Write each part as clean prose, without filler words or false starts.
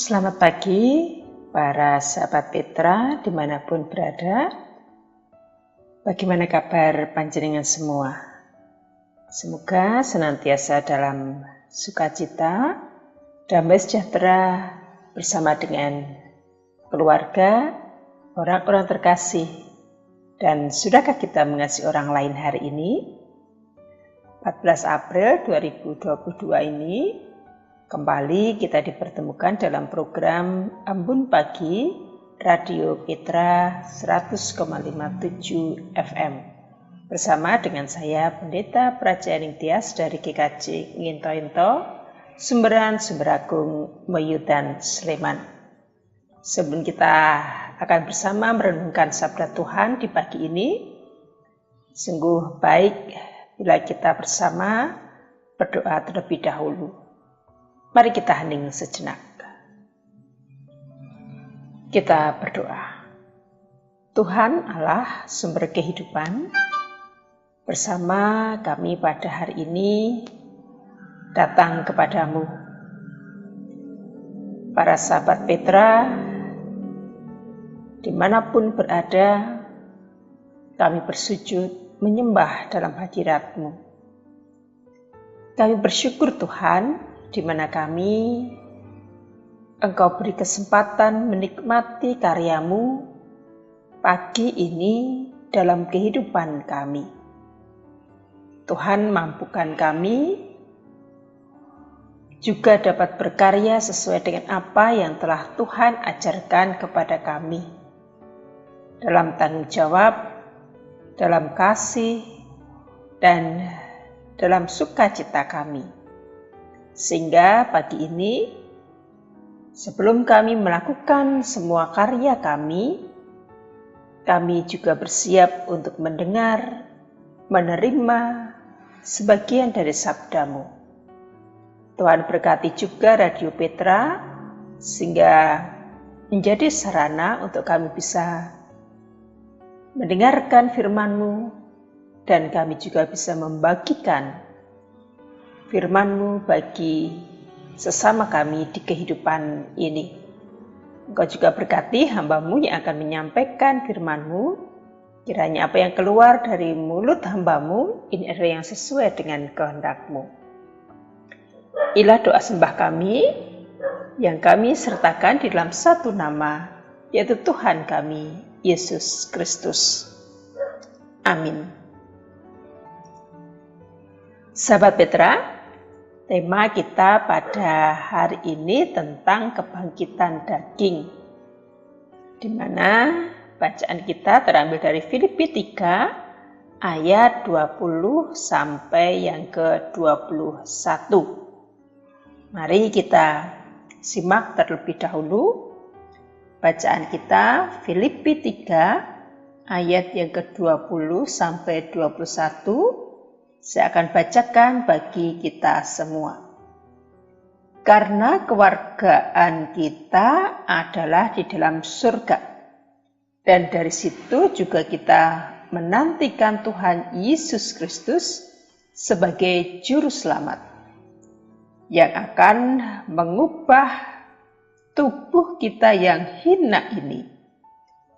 Selamat pagi para sahabat Petra dimanapun berada. Bagaimana kabar panjenengan semua? Semoga senantiasa dalam sukacita, damai sejahtera bersama dengan keluarga, orang-orang terkasih. Dan sudahkah kita mengasihi orang lain hari ini? 14 April 2022 ini kembali kita dipertemukan dalam program Embun Pagi Radio Petra 100,57 FM bersama dengan saya Pendeta Prajaning Tias dari GKJ Nginto-Into, Sumberan Sumberagung, Meyudan, Sleman. Sebelum kita akan bersama merenungkan sabda Tuhan di pagi ini, sungguh baik bila kita bersama berdoa terlebih dahulu. Mari kita hening sejenak. Kita berdoa. Tuhan Allah sumber kehidupan, bersama kami pada hari ini datang kepadamu. Para sahabat Petra, dimanapun berada, kami bersujud menyembah dalam hadirat-Mu. Kami bersyukur Tuhan, di mana kami, Engkau beri kesempatan menikmati karya-Mu pagi ini dalam kehidupan kami. Tuhan mampukan kami juga dapat berkarya sesuai dengan apa yang telah Tuhan ajarkan kepada kami. Dalam tanggung jawab, dalam kasih, dan dalam sukacita kami. Sehingga pagi ini, sebelum kami melakukan semua karya kami juga bersiap untuk mendengar, menerima sebagian dari sabda-Mu. Tuhan berkati juga Radio Petra, sehingga menjadi sarana untuk kami bisa mendengarkan firman-Mu, dan kami juga bisa membagikan firman-Mu bagi sesama kami di kehidupan ini. Engkau juga berkati hamba-Mu yang akan menyampaikan firman-Mu. Kiranya apa yang keluar dari mulut hamba-Mu ini adalah yang sesuai dengan kehendak-Mu. Inilah doa sembah kami yang kami sertakan di dalam satu nama, yaitu Tuhan kami, Yesus Kristus. Amin. Sahabat Petra, tema kita pada hari ini tentang kebangkitan daging, di mana bacaan kita terambil dari Filipi 3 ayat 20 sampai yang ke-21. Mari kita simak terlebih dahulu bacaan kita Filipi 3 ayat yang ke-20 sampai 21. Saya akan bacakan bagi kita semua. Karena kewargaan kita adalah di dalam surga. Dan dari situ juga kita menantikan Tuhan Yesus Kristus sebagai juru selamat. Yang akan mengubah tubuh kita yang hina ini.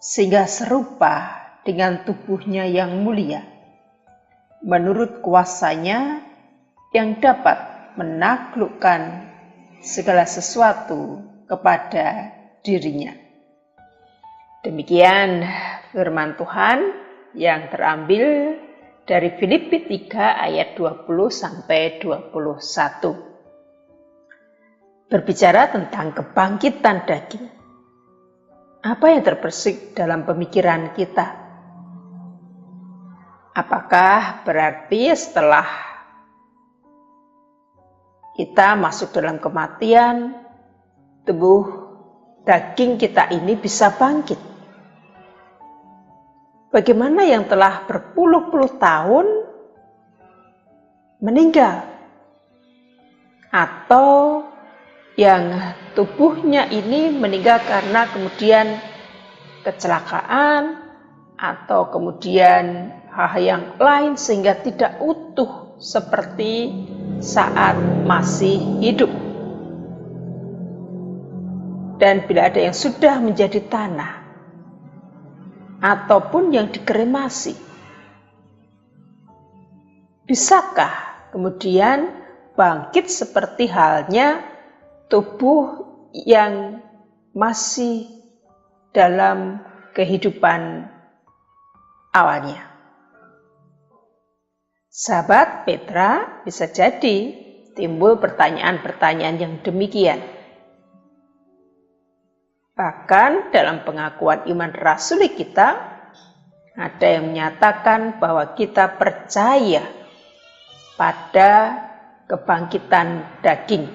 Sehingga serupa dengan tubuhnya yang mulia. Menurut kuasanya yang dapat menaklukkan segala sesuatu kepada dirinya. Demikian firman Tuhan yang terambil dari Filipi 3 ayat 20 sampai 21. Berbicara tentang kebangkitan daging. Apa yang terbersih dalam pemikiran kita? Apakah berarti setelah kita masuk dalam kematian, tubuh daging kita ini bisa bangkit? Bagaimana yang telah berpuluh-puluh tahun meninggal? Atau yang tubuhnya ini meninggal karena kemudian kecelakaan, atau kemudian hal yang lain sehingga tidak utuh seperti saat masih hidup. Dan bila ada yang sudah menjadi tanah ataupun yang dikremasi, bisakah kemudian bangkit seperti halnya tubuh yang masih dalam kehidupan awalnya? Sahabat Petra, bisa jadi timbul pertanyaan-pertanyaan yang demikian. Bahkan dalam pengakuan iman rasuli kita, ada yang menyatakan bahwa kita percaya pada kebangkitan daging.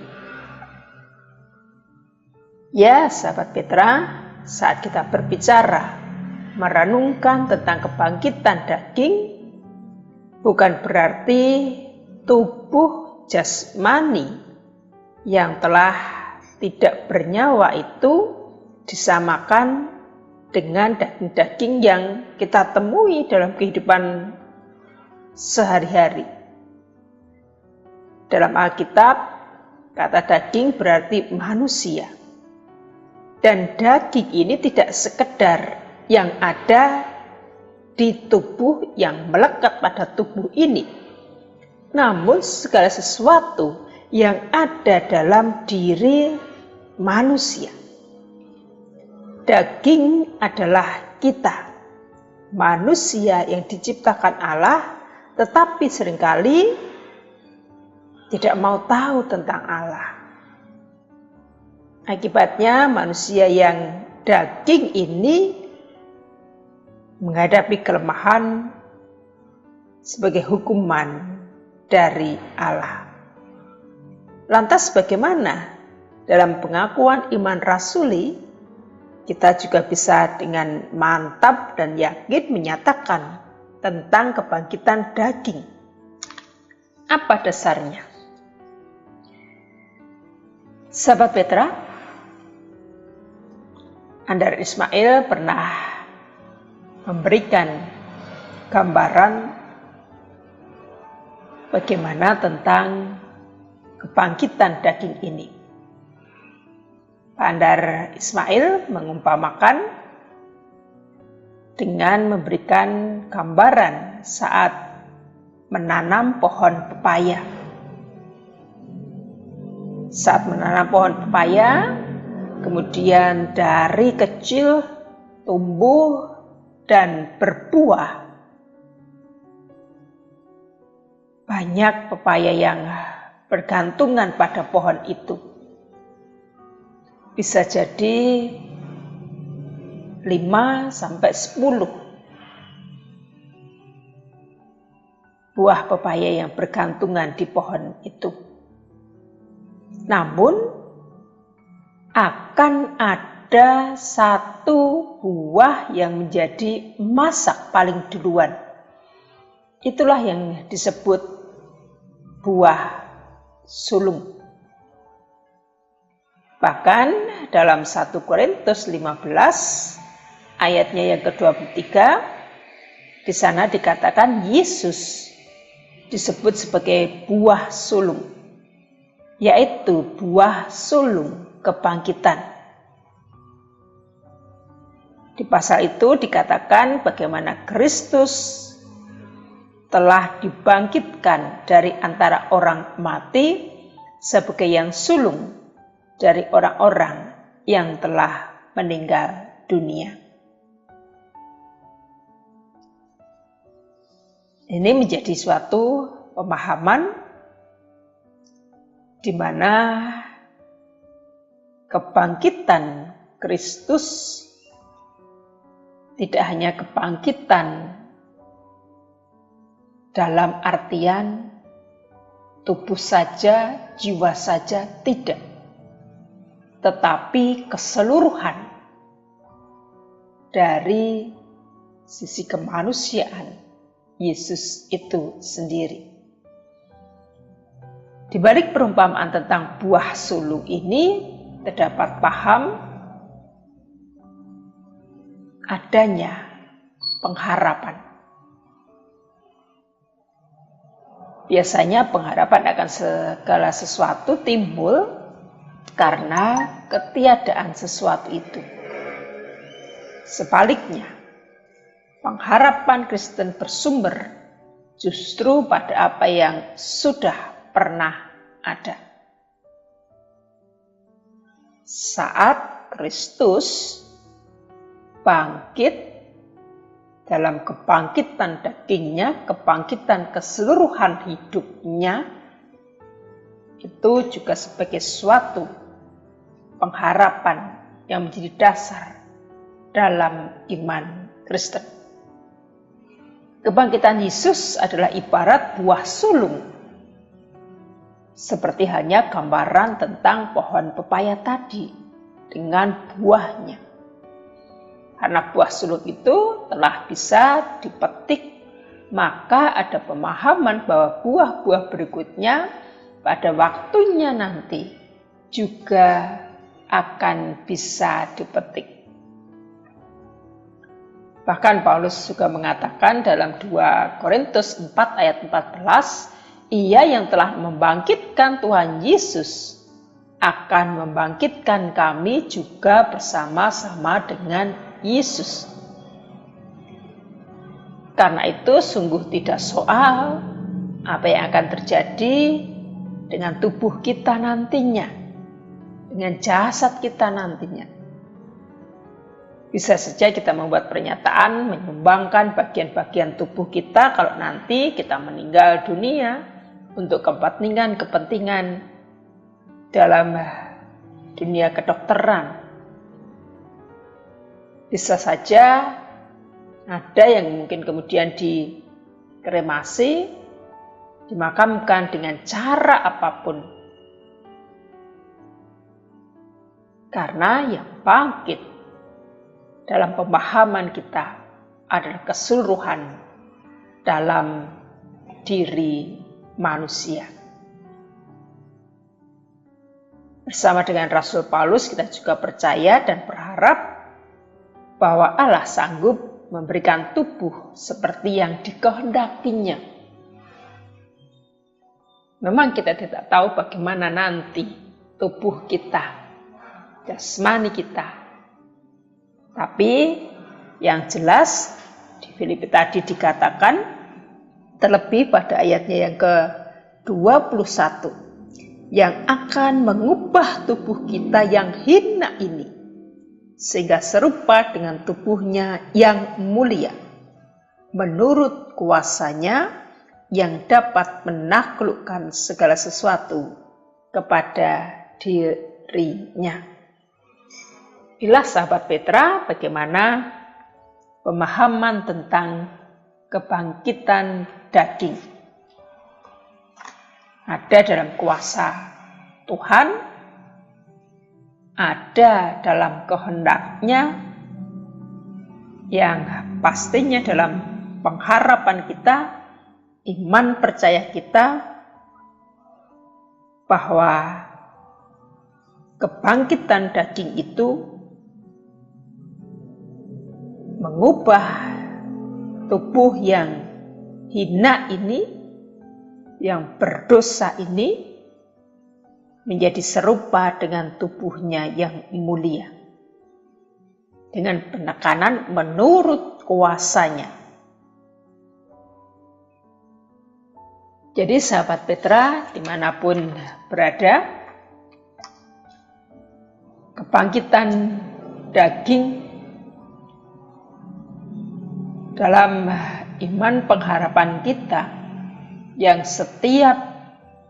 Ya, sahabat Petra, saat kita berbicara, merenungkan tentang kebangkitan daging, bukan berarti tubuh jasmani yang telah tidak bernyawa itu disamakan dengan daging-daging yang kita temui dalam kehidupan sehari-hari. Dalam Alkitab, kata daging berarti manusia. Dan daging ini tidak sekedar yang ada di tubuh yang melekat pada tubuh ini, namun segala sesuatu yang ada dalam diri manusia. Daging adalah kita, manusia yang diciptakan Allah, tetapi seringkali tidak mau tahu tentang Allah. Akibatnya manusia yang daging ini menghadapi kelemahan sebagai hukuman dari Allah. Lantas bagaimana dalam pengakuan iman rasuli kita juga bisa dengan mantap dan yakin menyatakan tentang kebangkitan daging? Apa dasarnya? Sahabat Petra, Andar Ismail pernah memberikan gambaran bagaimana tentang kebangkitan daging ini. Pak Andar Ismail mengumpamakan dengan memberikan gambaran saat menanam pohon pepaya. Saat menanam pohon pepaya, kemudian dari kecil tumbuh dan berbuah. Banyak pepaya yang bergantungan pada pohon itu. Bisa jadi 5 sampai 10 buah pepaya yang bergantungan di pohon itu. Namun akan ada satu buah yang menjadi masak paling duluan. Itulah yang disebut buah sulung. Bahkan dalam 1 Korintus 15 ayatnya yang ke-23, di sana dikatakan Yesus disebut sebagai buah sulung, yaitu buah sulung kebangkitan. Di pasal itu dikatakan bagaimana Kristus telah dibangkitkan dari antara orang mati sebagai yang sulung dari orang-orang yang telah meninggal dunia. Ini menjadi suatu pemahaman di mana kebangkitan Kristus tidak hanya kebangkitan dalam artian tubuh saja, jiwa saja, tidak. Tetapi keseluruhan dari sisi kemanusiaan Yesus itu sendiri. Di balik perumpamaan tentang buah sulung ini terdapat paham adanya pengharapan. Biasanya pengharapan akan segala sesuatu timbul karena ketiadaan sesuatu itu. Sebaliknya, pengharapan Kristen bersumber justru pada apa yang sudah pernah ada. Saat Kristus bangkit dalam kebangkitan dagingnya, kebangkitan keseluruhan hidupnya, itu juga sebagai suatu pengharapan yang menjadi dasar dalam iman Kristen. Kebangkitan Yesus adalah ibarat buah sulung, seperti hanya gambaran tentang pohon pepaya tadi dengan buahnya. Karena buah sulung itu telah bisa dipetik, maka ada pemahaman bahwa buah-buah berikutnya pada waktunya nanti juga akan bisa dipetik. Bahkan Paulus juga mengatakan dalam 2 Korintus 4 ayat 14, Ia yang telah membangkitkan Tuhan Yesus akan membangkitkan kami juga bersama-sama dengan Yesus. Karena itu sungguh tidak soal apa yang akan terjadi dengan tubuh kita nantinya, dengan jasad kita nantinya. Bisa saja kita membuat pernyataan menyumbangkan bagian-bagian tubuh kita kalau nanti kita meninggal dunia untuk kepentingan dalam dunia kedokteran. Bisa saja ada yang mungkin kemudian dikremasi, dimakamkan dengan cara apapun. Karena yang bangkit dalam pemahaman kita adalah keseluruhan dalam diri manusia. Bersama dengan Rasul Paulus kita juga percaya dan berharap bahwa Allah sanggup memberikan tubuh seperti yang dikehendakinya. Memang kita tidak tahu bagaimana nanti tubuh kita, jasmani kita. Tapi yang jelas di Filipi tadi dikatakan, terlebih pada ayatnya yang ke-21, yang akan mengubah tubuh kita yang hina ini, sehingga serupa dengan tubuhnya yang mulia, menurut kuasanya yang dapat menaklukkan segala sesuatu kepada dirinya. Inilah sahabat Petra, bagaimana pemahaman tentang kebangkitan daging. Ada dalam kuasa Tuhan, ada dalam kehendaknya, yang pastinya dalam pengharapan kita, iman percaya kita, bahwa kebangkitan daging itu mengubah tubuh yang hina ini, yang berdosa ini, menjadi serupa dengan tubuhnya yang mulia. Dengan penekanan menurut kuasanya. Jadi sahabat Petra, dimanapun berada, kebangkitan daging dalam iman pengharapan kita yang setiap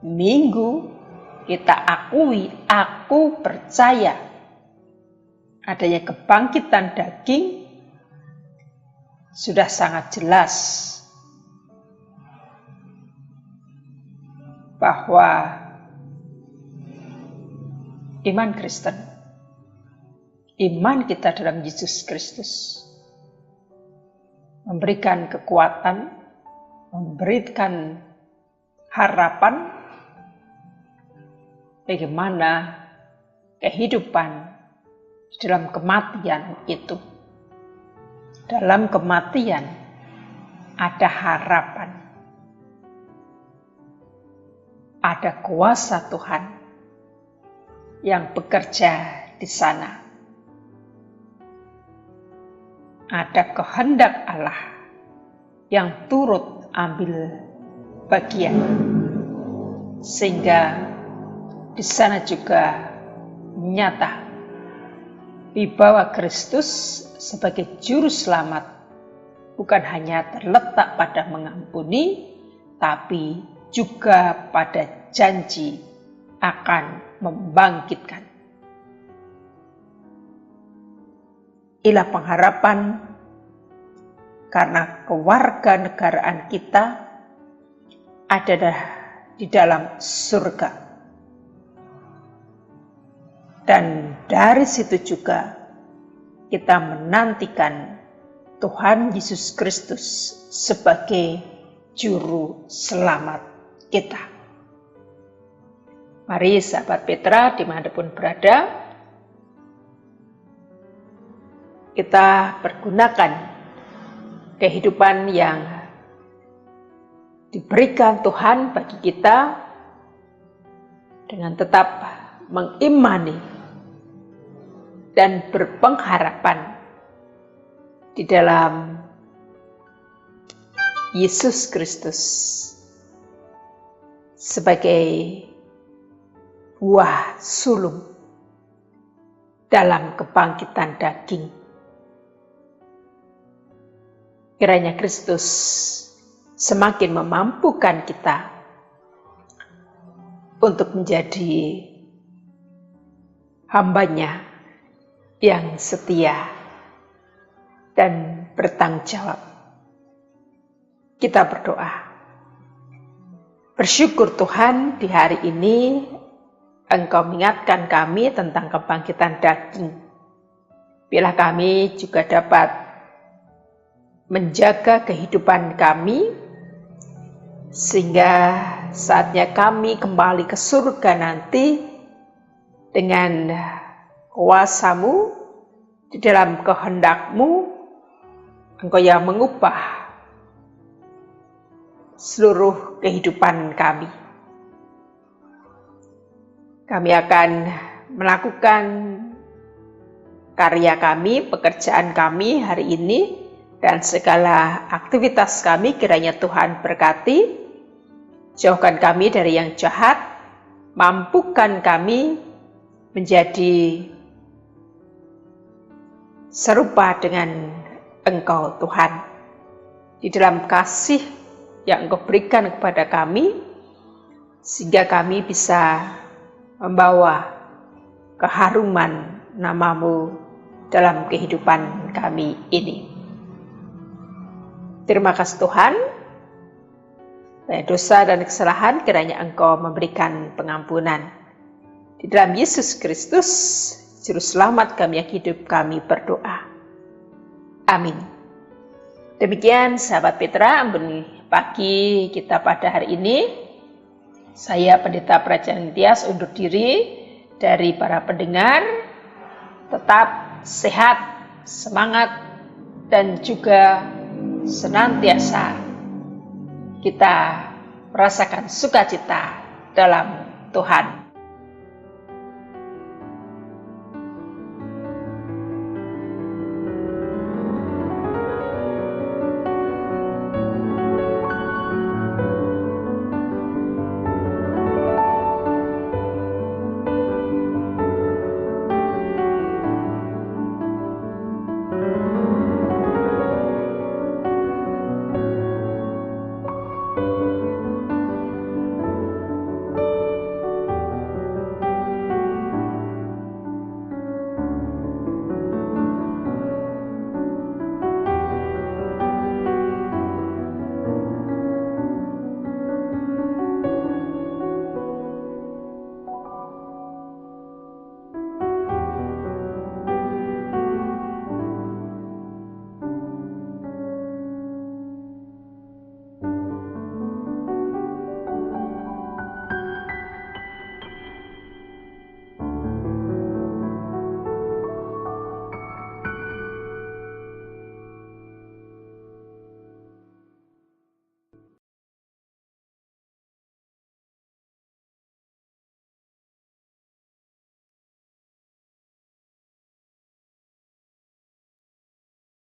minggu kita akui, aku percaya adanya kebangkitan daging, sudah sangat jelas bahwa iman Kristen, iman kita dalam Yesus Kristus memberikan kekuatan, memberikan harapan bagaimana kehidupan dalam kematian itu. Dalam kematian ada harapan, ada kuasa Tuhan, yang bekerja di sana. Ada kehendak Allah yang turut ambil bagian, sehingga di sana juga nyata wibawa Kristus sebagai juru selamat bukan hanya terletak pada mengampuni, tapi juga pada janji akan membangkitkan. Inilah pengharapan karena kewarganegaraan kita adalah di dalam surga. Dan dari situ juga kita menantikan Tuhan Yesus Kristus sebagai juru selamat kita. Mari sahabat Petra dimanapun berada, kita pergunakan kehidupan yang diberikan Tuhan bagi kita dengan tetap mengimani dan berpengharapan di dalam Yesus Kristus sebagai buah sulung dalam kebangkitan daging. Kiranya Kristus semakin memampukan kita untuk menjadi hamba-Nya yang setia dan bertanggung jawab. Kita berdoa. Bersyukur Tuhan, di hari ini Engkau mengingatkan kami tentang kebangkitan daging. Bila kami juga dapat menjaga kehidupan kami, sehingga saatnya kami kembali ke surga nanti dengan kuasa-Mu, di dalam kehendak-Mu, Engkau yang mengubah seluruh kehidupan kami. Kami akan melakukan karya kami, pekerjaan kami hari ini, dan segala aktivitas kami kiranya Tuhan berkati. Jauhkan kami dari yang jahat, mampukan kami menjadi serupa dengan Engkau Tuhan. Di dalam kasih yang Engkau berikan kepada kami, sehingga kami bisa membawa keharuman nama-Mu dalam kehidupan kami ini. Terima kasih Tuhan. Banyak dosa dan kesalahan kiranya Engkau memberikan pengampunan. Di dalam Yesus Kristus, Juru Selamat kami yang hidup, kami berdoa. Amin. Demikian sahabat Petra, Ambon pagi kita pada hari ini. Saya Pendeta Prajan Tias undur diri dari para pendengar. Tetap sehat, semangat, dan juga senantiasa kita merasakan sukacita dalam Tuhan.